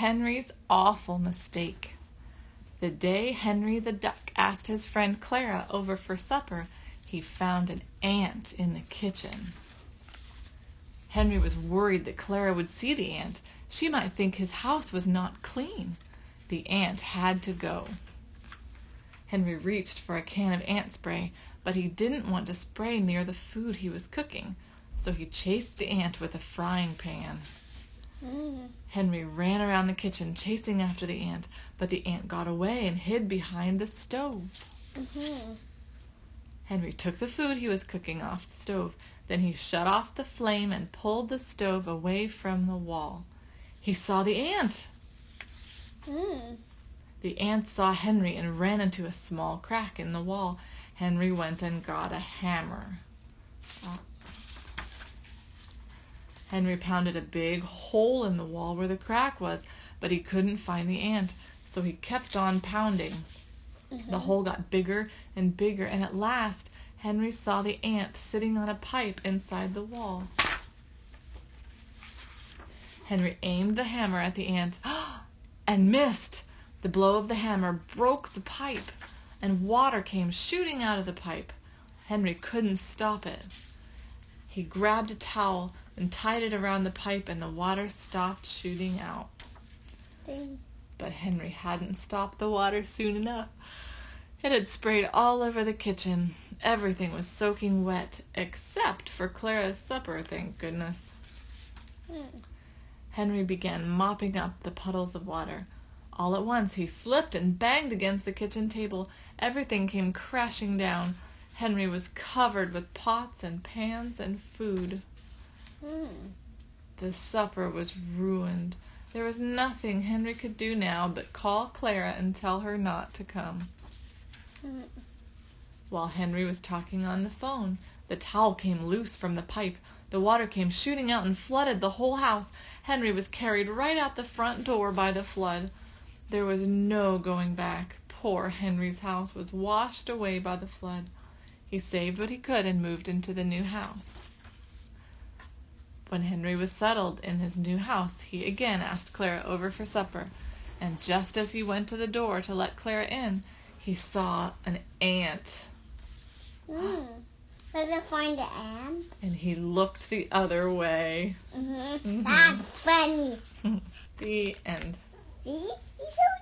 Henry's awful mistake. The day Henry the Duck asked his friend Clara over for supper, he found an ant in the kitchen. Henry was worried that Clara would see the ant. She might think his house was not clean. The ant had to go. Henry reached for a can of ant spray, but he didn't want to spray near the food he was cooking, so he chased the ant with a frying pan. Henry ran around the kitchen chasing after the ant, but the ant got away and hid behind the stove. Henry took the food he was cooking off the stove. Then he shut off the flame and pulled the stove away from the wall. He saw the ant. The ant saw Henry and ran into a small crack in the wall. Henry went and got a hammer. Henry pounded a big hole in the wall where the crack was, but he couldn't find the ant, so he kept on pounding. The hole got bigger and bigger, and at last Henry saw the ant sitting on a pipe inside the wall. Henry aimed the hammer at the ant and missed. The blow of the hammer broke the pipe, and water came shooting out of the pipe. Henry couldn't stop it. He grabbed a towel and tied it around the pipe, and the water stopped shooting out. But Henry hadn't stopped the water soon enough. It had sprayed all over the kitchen. Everything was soaking wet, except for Clara's supper, thank goodness. Henry began mopping up the puddles of water. All at once he slipped and banged against the kitchen table. Everything came crashing down. Henry was covered with pots and pans and food. The supper was ruined. There was nothing Henry could do now but call Clara and tell her not to come. While Henry was talking on the phone, the towel came loose from the pipe. The water came shooting out and flooded the whole house. Henry was carried right out the front door by the flood. There was no going back. Poor Henry's house was washed away by the flood. He saved what he could and moved into the new house. When Henry was settled in his new house, he again asked Clara over for supper, and just as he went to the door to let Clara in, he saw an ant. Did I find the ant? And he looked the other way. That's funny. The end. See? He's so